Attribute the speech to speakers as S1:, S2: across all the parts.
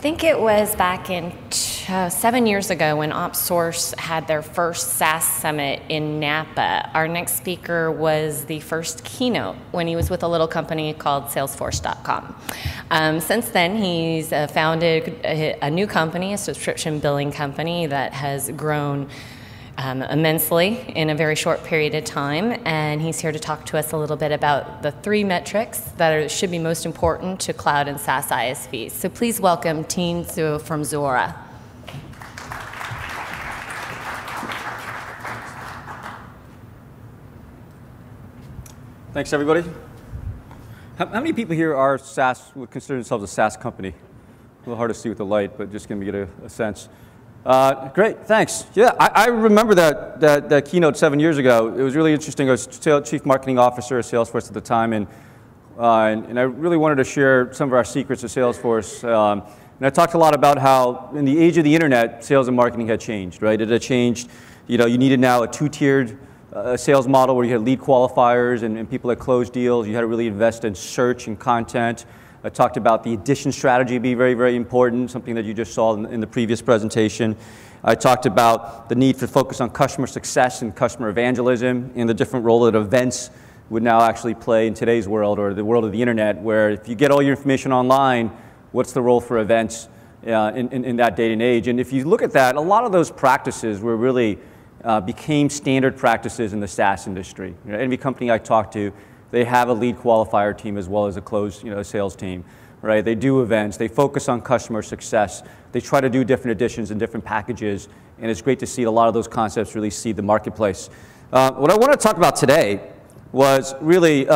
S1: think it was back in 7 years ago when OpSource had their first SaaS summit in Napa. Our next speaker was the first keynote when he was with a little company called Salesforce.com. Since then, he's founded a new company, a subscription billing company that has grown immensely in a very short period of time, and he's here to talk to us a little bit about the 3 metrics that should be most important to cloud and SaaS ISVs. So please welcome Tien from Zuora.
S2: Thanks, everybody. How many people here are SaaS, would consider themselves a SaaS company? A little hard to see with the light, but just going to get a sense. Great, thanks. Yeah, I remember that keynote 7 years ago. It was really interesting. I was Chief Marketing Officer at Salesforce at the time, and I really wanted to share some of our secrets of Salesforce. And I talked a lot about how, in the age of the internet, sales and marketing had changed, right? It had changed. You know, you needed now a 2-tiered sales model where you had lead qualifiers and people that closed deals. You had to really invest in search and content. I talked about the addition strategy being very, very important, something that you just saw in the previous presentation. I talked about the need for focus on customer success and customer evangelism and the different role that events would now actually play in today's world, or the world of the internet, where if you get all your information online, what's the role for events in that day and age? And if you look at that, a lot of those practices were really became standard practices in the SaaS industry. You know, every company I talk to, they have a lead qualifier team as well as a closed, sales team, right? They do events, they focus on customer success, they try to do different editions and different packages, and it's great to see a lot of those concepts really seed the marketplace. What I want to talk about today was really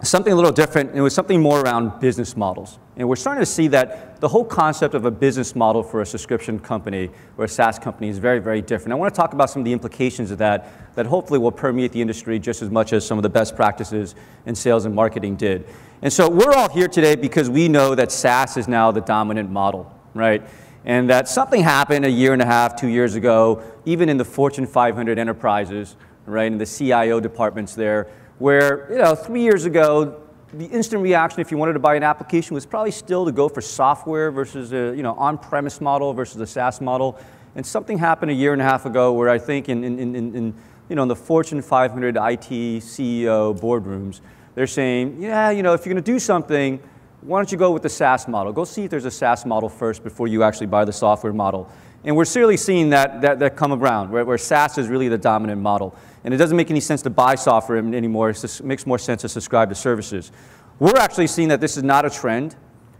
S2: something a little different. It was something more around business models. And we're starting to see that the whole concept of a business model for a subscription company or a SaaS company is very, very different. I want to talk about some of the implications of that hopefully will permeate the industry just as much as some of the best practices in sales and marketing did. And so we're all here today because we know that SaaS is now the dominant model, right? And that something happened 1.5 years, 2 years ago, even in the Fortune 500 enterprises, right, in the CIO departments there, where 3 years ago, the instant reaction if you wanted to buy an application was probably still to go for software versus a on-premise model versus a SaaS model. And something happened 1.5 years ago where I think in the Fortune 500 IT CEO boardrooms, they're saying, yeah, if you're going to do something, why don't you go with the SaaS model? Go see if there's a SaaS model first before you actually buy the software model. And we're seriously seeing that come around, where SaaS is really the dominant model. And it doesn't make any sense to buy software anymore. It makes more sense to subscribe to services. We're actually seeing that this is not a trend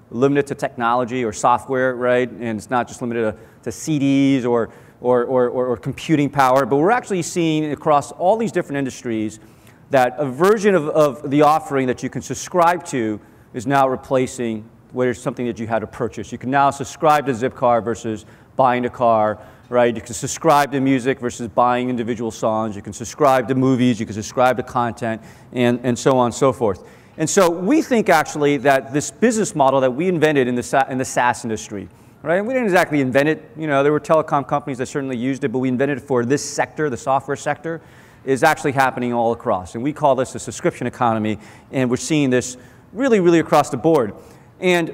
S2: limited to technology or software, right? And it's not just limited to CDs or computing power, but we're actually seeing across all these different industries that a version of the offering that you can subscribe to is now replacing where it's something that you had to purchase. You can now subscribe to Zipcar versus buying a car, right? You can subscribe to music versus buying individual songs. You can subscribe to movies. You can subscribe to content, and so on and so forth. And so we think actually that this business model that we invented in the SaaS industry, right? And we didn't exactly invent it. There were telecom companies that certainly used it, but we invented it for this sector, the software sector, is actually happening all across. And we call this a subscription economy, and we're seeing this really, really across the board. And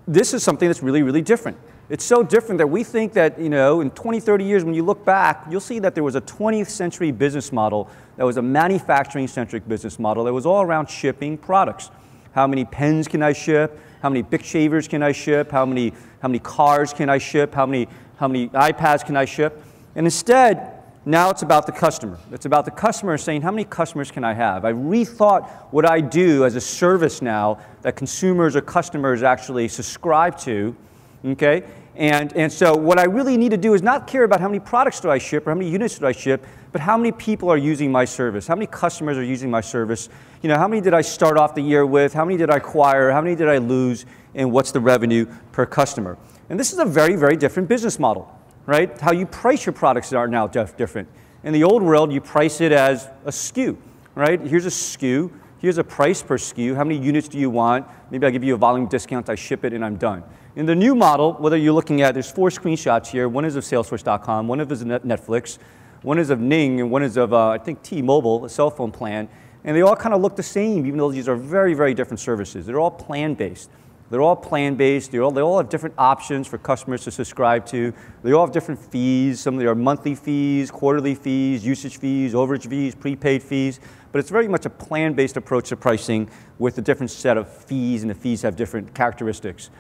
S2: this is something that's really, really different. It's so different that we think that, in 20, 30 years, when you look back, you'll see that there was a 20th century business model that was a manufacturing-centric business model that was all around shipping products. How many pens can I ship? How many Bic shavers can I ship? How many cars can I ship? How many iPads can I ship? And instead, now it's about the customer. It's about the customer saying, how many customers can I have? I rethought what I do as a service now that consumers or customers actually subscribe to. Okay, and so what I really need to do is not care about how many products do I ship or how many units do I ship, but how many people are using my service, how many customers are using my service, how many did I start off the year with, how many did I acquire, how many did I lose, and what's the revenue per customer. And this is a very, very different business model, right? How you price your products are now different. In the old world, you price it as a SKU, right? Here's a SKU, here's a price per SKU, how many units do you want, maybe I give you a volume discount, I ship it, and I'm done. In the new model, whether you're looking at, there's 4 screenshots here. One is of Salesforce.com, one is of Netflix, one is of Ning, and one is of, I think, T-Mobile, a cell phone plan. And they all kind of look the same, even though these are very, very different services. They're all plan-based. They're all plan-based. They all have different options for customers to subscribe to. They all have different fees. Some of them are monthly fees, quarterly fees, usage fees, overage fees, prepaid fees. But it's very much a plan-based approach to pricing with a different set of fees, and the fees have different characteristics.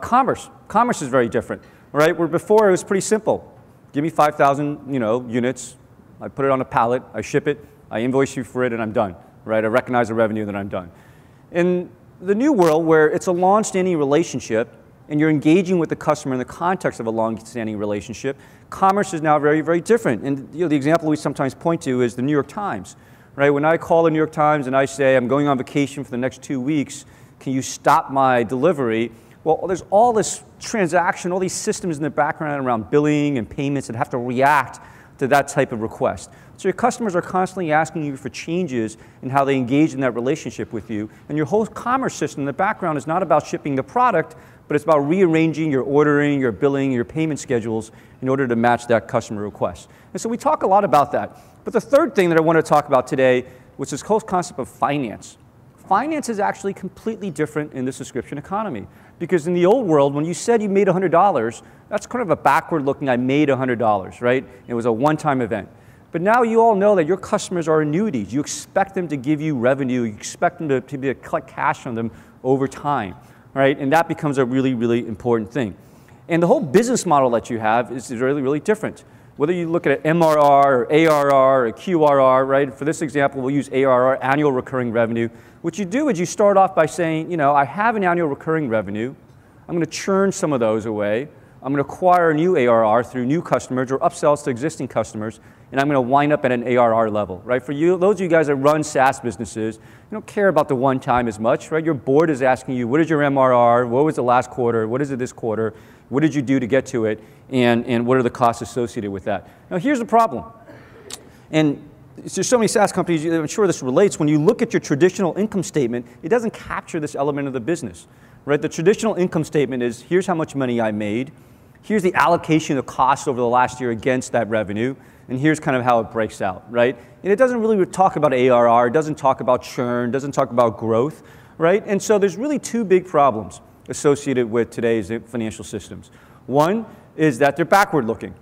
S2: Commerce is very different, right? Where before it was pretty simple. Give me 5,000, units. I put it on a pallet. I ship it. I invoice you for it, and I'm done, right? I recognize the revenue, then I'm done. In the new world, where it's a long-standing relationship, and you're engaging with the customer in the context of a long-standing relationship, commerce is now very, very different. And the example we sometimes point to is the New York Times, right? When I call the New York Times and I say, I'm going on vacation for the next 2 weeks, can you stop my delivery? Well, there's all this transaction, all these systems in the background around billing and payments that have to react to that type of request. So your customers are constantly asking you for changes in how they engage in that relationship with you. And your whole commerce system in the background is not about shipping the product, but it's about rearranging your ordering, your billing, your payment schedules in order to match that customer request. And so we talk a lot about that. But the third thing that I want to talk about today was this whole concept of finance. Finance is actually completely different in the subscription economy. Because in the old world, when you said you made $100, that's kind of a backward looking, I made $100, right? It was a one-time event. But now you all know that your customers are annuities. You expect them to give you revenue. You expect them to collect cash from them over time, right? And that becomes a really, really important thing. And the whole business model that you have is really, really different. Whether you look at an MRR or ARR or QRR, right? For this example, we'll use ARR, annual recurring revenue. What you do is you start off by saying, I have an annual recurring revenue. I'm going to churn some of those away. I'm going to acquire new ARR through new customers or upsells to existing customers, and I'm going to wind up at an ARR level, right? For you, those of you guys that run SaaS businesses, you don't care about the one time as much, right? Your board is asking you, what is your MRR? What was the last quarter? What is it this quarter? What did you do to get to it? And what are the costs associated with that? Now, here's the problem. And there's so many SaaS companies, I'm sure this relates. When you look at your traditional income statement, it doesn't capture this element of the business, right? The traditional income statement is, here's how much money I made. Here's the allocation of costs over the last year against that revenue, and here's kind of how it breaks out, right? And it doesn't really talk about ARR, it doesn't talk about churn, doesn't talk about growth, right? And so there's really two big problems associated with today's financial systems. One is that they're backward-looking.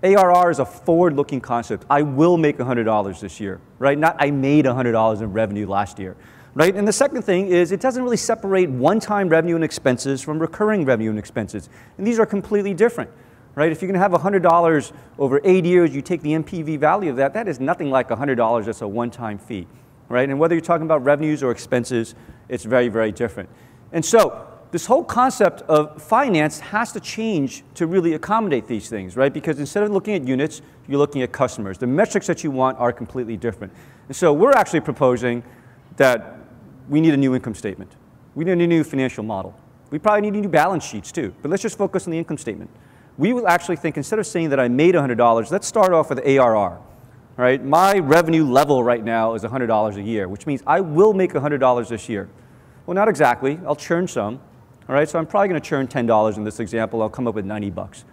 S2: ARR is a forward-looking concept. I will make $100 this year, right? Not I made $100 in revenue last year, right? And the second thing is it doesn't really separate one-time revenue and expenses from recurring revenue and expenses. And these are completely different, right? If you're going to have $100 over 8 years, you take the NPV value of that, that is nothing like $100 that's a one-time fee, right? And whether you're talking about revenues or expenses, it's very, very different. And so this whole concept of finance has to change to really accommodate these things, right? Because instead of looking at units, you're looking at customers. The metrics that you want are completely different. And so we're actually proposing that we need a new income statement. We need a new financial model. We probably need new balance sheets too, but let's just focus on the income statement. We will actually think, instead of saying that I made $100, let's start off with ARR, right? My revenue level right now is $100 a year, which means I will make $100 this year. Well, not exactly. I'll churn some. All right, so I'm probably going to churn $10 in this example. I'll come up with $90.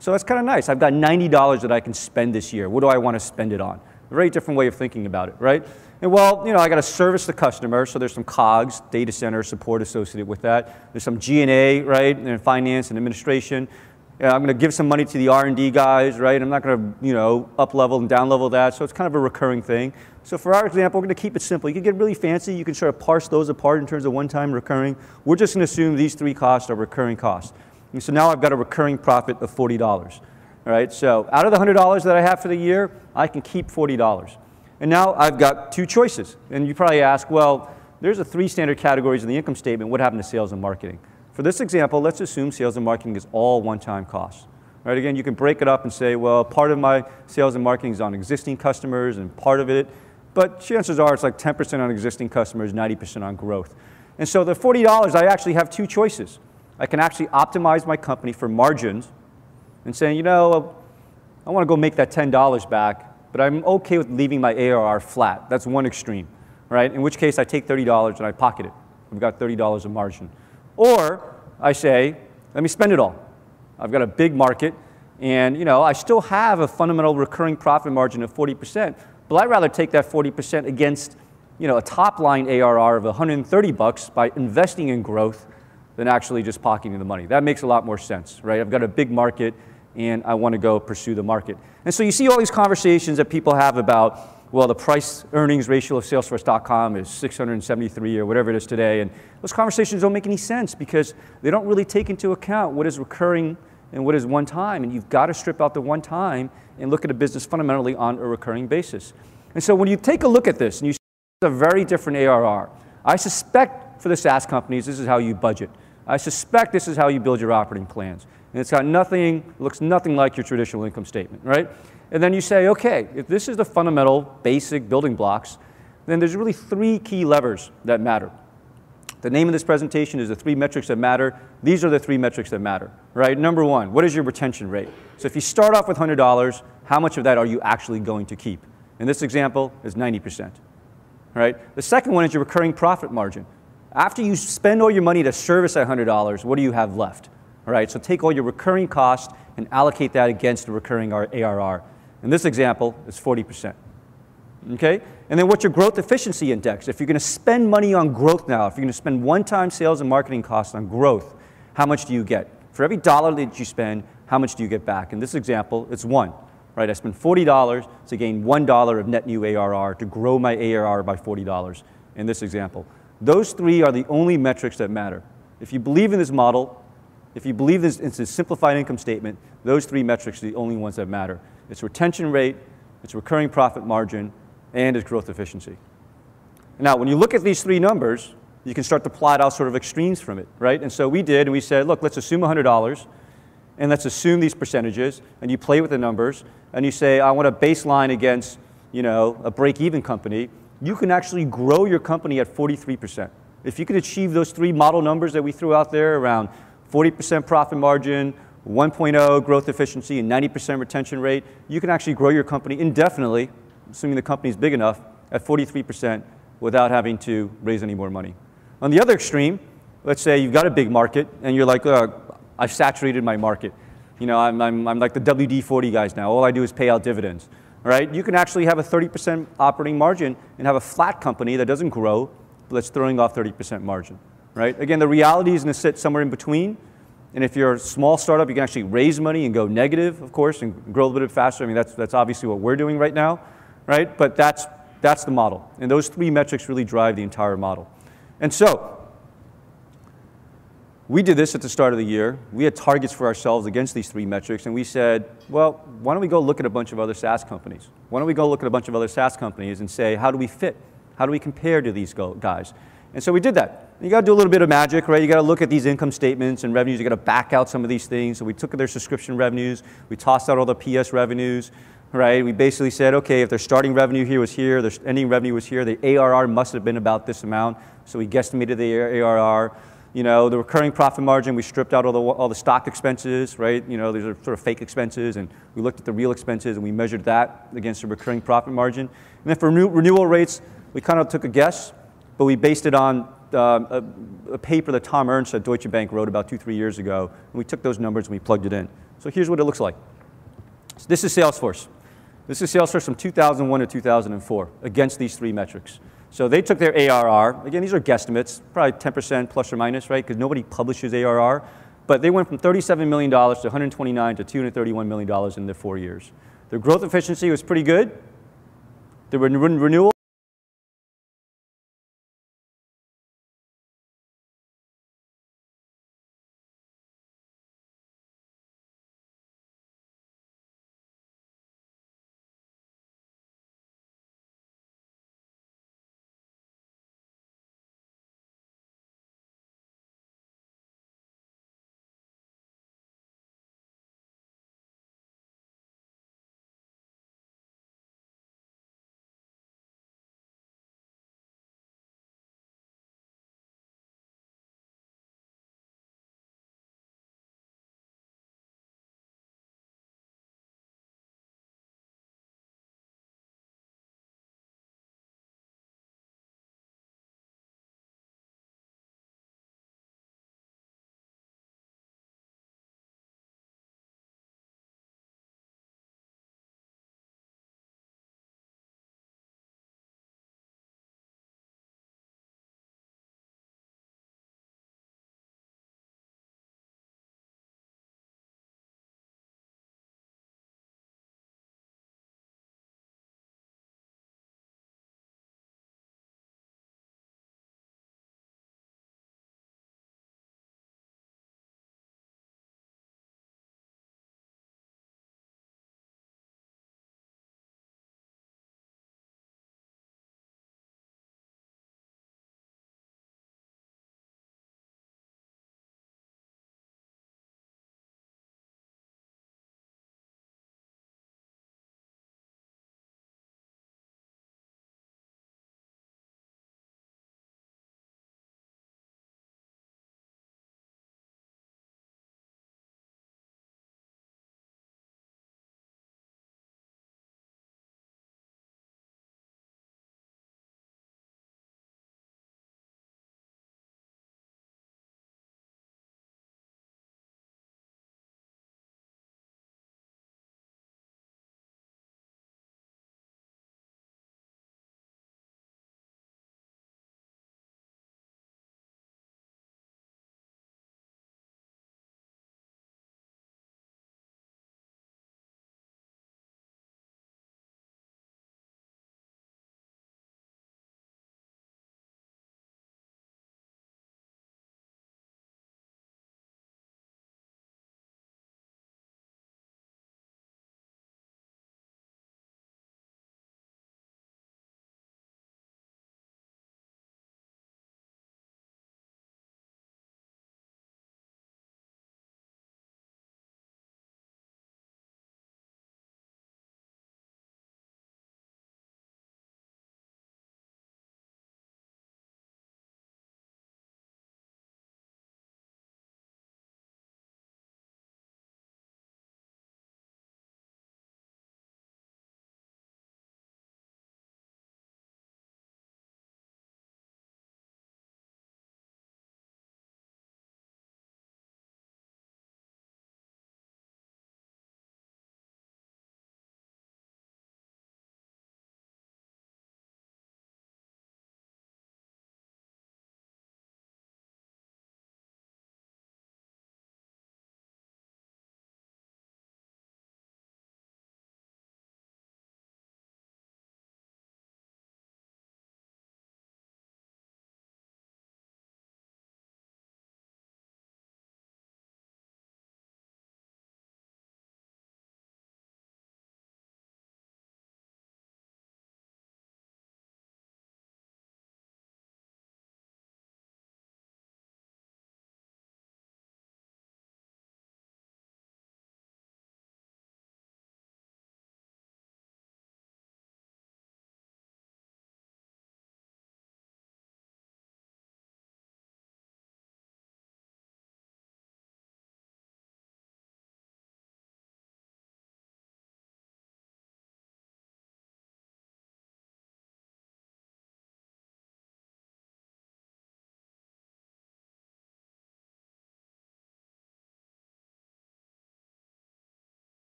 S2: So that's kind of nice. I've got $90 that I can spend this year. What do I want to spend it on? A very different way of thinking about it, right? And well, I got to service the customer, so there's some COGS, data center support associated with that. There's some G&A, right, and finance and administration. I'm going to give some money to the R&D guys, right? I'm not going to, up-level and down-level that, so it's kind of a recurring thing. So for our example, we're going to keep it simple. You can get really fancy. You can sort of parse those apart in terms of one-time recurring. We're just going to assume these three costs are recurring costs. And so now I've got a recurring profit of $40. All right, so out of the $100 that I have for the year, I can keep $40. And now I've got two choices. And you probably ask, well, there's the three standard categories in the income statement. What happened to sales and marketing? For this example, let's assume sales and marketing is all one-time costs. Right, again, you can break it up and say, well, part of my sales and marketing is on existing customers and part of it, but chances are it's like 10% on existing customers, 90% on growth. And so the $40, I actually have two choices. I can actually optimize my company for margins and saying, I want to go make that $10 back, but I'm okay with leaving my ARR flat. That's one extreme, right? In which case I take $30 and I pocket it. I've got $30 of margin. Or I say, let me spend it all. I've got a big market, and I still have a fundamental recurring profit margin of 40%, but I'd rather take that 40% against a top line ARR of $130 by investing in growth than actually just pocketing the money. That makes a lot more sense, right? I've got a big market, and I want to go pursue the market. And so you see all these conversations that people have about, well, the price-earnings ratio of Salesforce.com is 673 or whatever it is today, and those conversations don't make any sense because they don't really take into account what is recurring and what is one time, and you've got to strip out the one time and look at a business fundamentally on a recurring basis. And so when you take a look at this and you see a very different ARR, I suspect for the SaaS companies this is how you budget. I suspect this is how you build your operating plans. And it's got nothing, looks nothing like your traditional income statement, right? And then you say, okay, if this is the fundamental basic building blocks, then there's really three key levers that matter. The name of this presentation is the three metrics that matter. These are the three metrics that matter, right? Number one, what is your retention rate? So if you start off with $100, how much of that are you actually going to keep? In this example, is 90%, right? The second one is your recurring profit margin. After you spend all your money to service that $100, what do you have left? All right, so take all your recurring costs and allocate that against the recurring ARR. In this example, it's 40%. Okay? And then what's your growth efficiency index? If you're going to spend money on growth now, if you're going to spend one-time sales and marketing costs on growth, how much do you get? For every dollar that you spend, how much do you get back? In this example, it's 1. Right? I spend $40 to gain $1 of net new ARR to grow my ARR by $40 in this example. Those three are the only metrics that matter. If you believe in this model, if you believe this, it's a simplified income statement, those three metrics are the only ones that matter. It's retention rate, it's recurring profit margin, and it's growth efficiency. Now, when you look at these three numbers, you can start to plot out sort of extremes from it, right? And so we did, and we said, look, let's assume $100, and let's assume these percentages, and you play with the numbers, and you say, I want a baseline against, a break-even company. You can actually grow your company at 43%. If you could achieve those three model numbers that we threw out there around 40% profit margin, 1.0 growth efficiency, and 90% retention rate, you can actually grow your company indefinitely, assuming the company is big enough, at 43% without having to raise any more money. On the other extreme, let's say you've got a big market, and you're like, I've saturated my market. I'm like the WD-40 guys now. All I do is pay out dividends. All right? You can actually have a 30% operating margin and have a flat company that doesn't grow, but that's throwing off 30% margin. Right? Again, the reality is going to sit somewhere in between. And if you're a small startup, you can actually raise money and go negative, of course, and grow a little bit faster. I mean, that's obviously what we're doing right now, right? But that's the model. And those three metrics really drive the entire model. And so we did this at the start of the year. We had targets for ourselves against these three metrics, and we said, well, why don't we go look at a bunch of other SaaS companies? Why don't we go look at a bunch of other SaaS companies and say, how do we fit? How do we compare to these guys? And so we did that. You got to do a little bit of magic, right? You got to look at these income statements and revenues. You got to back out some of these things. So we took their subscription revenues. We tossed out all the PS revenues, right? We basically said, okay, if their starting revenue here was here, their ending revenue was here, the ARR must have been about this amount. So we guesstimated the ARR. The recurring profit margin, we stripped out all the stock expenses, right? These are sort of fake expenses, and we looked at the real expenses, and we measured that against the recurring profit margin. And then for renewal rates, we kind of took a guess, but we based it on a paper that Tom Ernst at Deutsche Bank wrote about 2-3 years ago, and we took those numbers and we plugged it in. So here's what it looks like. So this is Salesforce. This is Salesforce from 2001 to 2004 against these three metrics. So they took their ARR. Again, these are guesstimates, probably 10% plus or minus, right? Because nobody publishes ARR. But they went from $37 million to $129 to $231 million in their 4 years. Their growth efficiency was pretty good. The renewal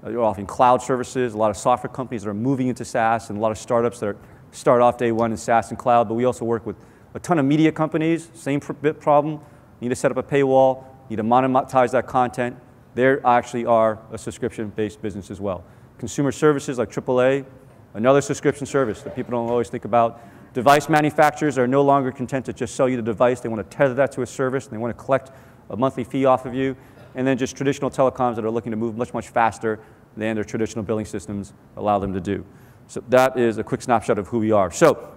S2: You're offering cloud services, a lot of software companies that are moving into SaaS, and a lot of startups that start off day one in SaaS and cloud. But we also work with a ton of media companies, same problem. You need to set up a paywall, you need to monetize that content. They actually are a subscription-based business as well. Consumer services like AAA, another subscription service that people don't always think about. Device manufacturers are no longer content to just sell you the device. They want to tether that to a service, and they want to collect a monthly fee off of you. And then just traditional telecoms that are looking to move much, much faster than their traditional billing systems allow them to do. So that is a quick snapshot of who we are. So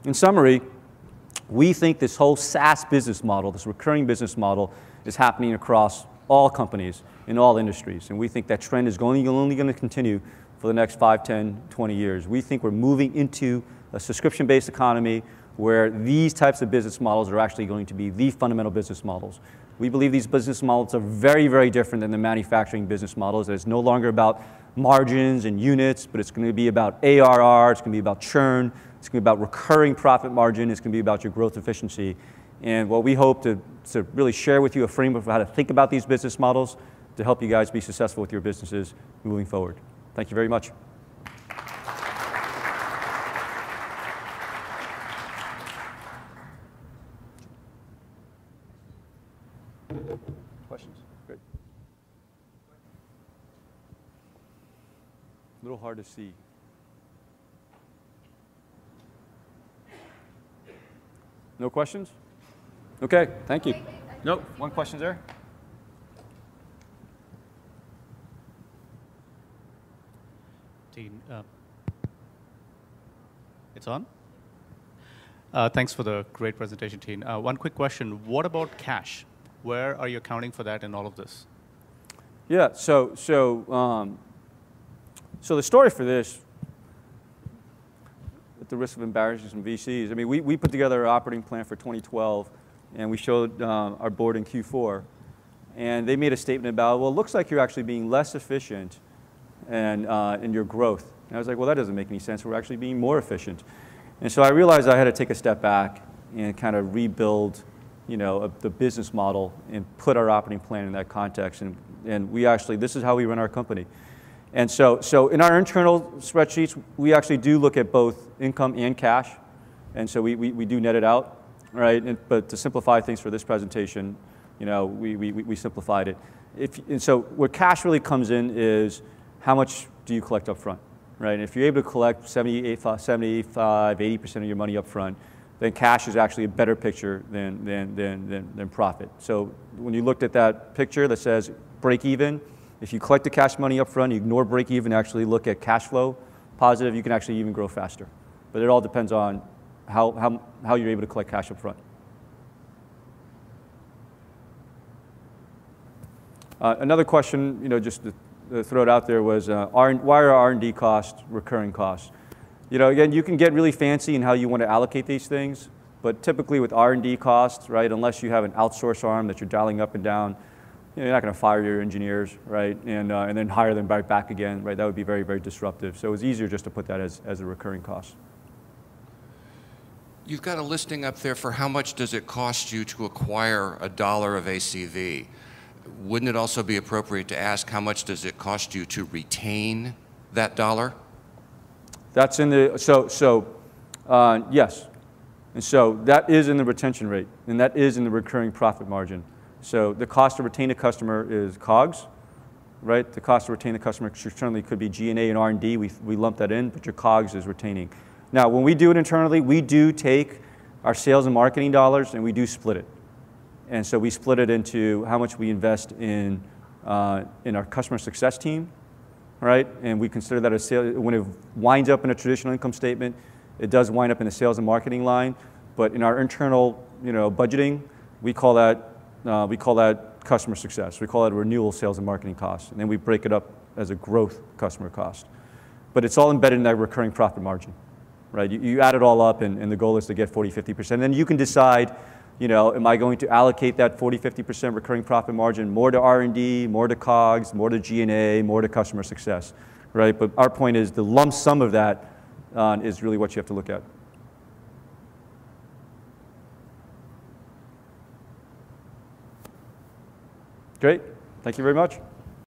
S2: in summary, we think this whole SaaS business model, this recurring business model, is happening across all companies in all industries. And we think that trend is only going to continue for the next 5, 10, 20 years. We think we're moving into a subscription-based economy where these types of business models are actually going to be the fundamental business models. We believe these business models are very, very different than the manufacturing business models. It's no longer about margins and units, but it's going to be about ARR, it's going to be about churn, it's going to be about recurring profit margin, it's going to be about your growth efficiency. And what we hope to really share with you a framework of how to think about these business models to help you guys be successful with your businesses moving forward. Thank you very much. Questions? Great. A little hard to see. No questions? Okay, thank you. Nope, one question there.
S3: Tien, it's on? Thanks for the great presentation, Tien. One quick question. What about cash? Where are you accounting for that in all of this?
S2: Yeah, so the story for this, at the risk of embarrassing some VCs, I mean, we put together our operating plan for 2012, and we showed our board in Q4, and they made a statement about, well, it looks like you're actually being less efficient in your growth. And I was like, well, that doesn't make any sense. We're actually being more efficient. And so I realized I had to take a step back and kind of rebuild, the business model and put our operating plan in that context. And we actually, this is how we run our company. And so in our internal spreadsheets, we actually do look at both income and cash. And so we do net it out, right? But to simplify things for this presentation, we simplified it. And so where cash really comes in is how much do you collect up front, right? And if you're able to collect 75, 80% of your money up front, then cash is actually a better picture than profit. So when you looked at that picture that says break even, if you collect the cash money up front, you ignore break even, actually look at cash flow positive, you can actually even grow faster. But it all depends on how you're able to collect cash up front. Another question, just to throw it out there was, why are R&D costs recurring costs? Again, you can get really fancy in how you want to allocate these things, but typically with R&D costs, right, unless you have an outsource arm that you're dialing up and down, you're not going to fire your engineers, right, and then hire them right back again, right? That would be very, very disruptive. So it's easier just to put that as a recurring cost.
S4: You've got a listing up there for how much does it cost you to acquire $1 of ACV. Wouldn't it also be appropriate to ask how much does it cost you to retain that dollar?
S2: That's in the, yes. And so that is in the retention rate, and that is in the recurring profit margin. So the cost to retain a customer is COGS, right? The cost to retain a customer certainly could be G&A and R&D. We lump that in, but your COGS is retaining. Now, when we do it internally, we do take our sales and marketing dollars and we do split it. And so we split it into how much we invest in our customer success team, right? And we consider that a sale. When it winds up in a traditional income statement, it does wind up in the sales and marketing line. But in our internal, budgeting, we call that customer success. We call it renewal sales and marketing costs. And then we break it up as a growth customer cost. But it's all embedded in that recurring profit margin, right? You add it all up, and the goal is to get 40, 50%. And then you can decide, am I going to allocate that 40, 50% recurring profit margin more to R&D, more to COGS, more to G&A, more to customer success, right? But our point is the lump sum of that is really what you have to look at. Great. Thank you very much.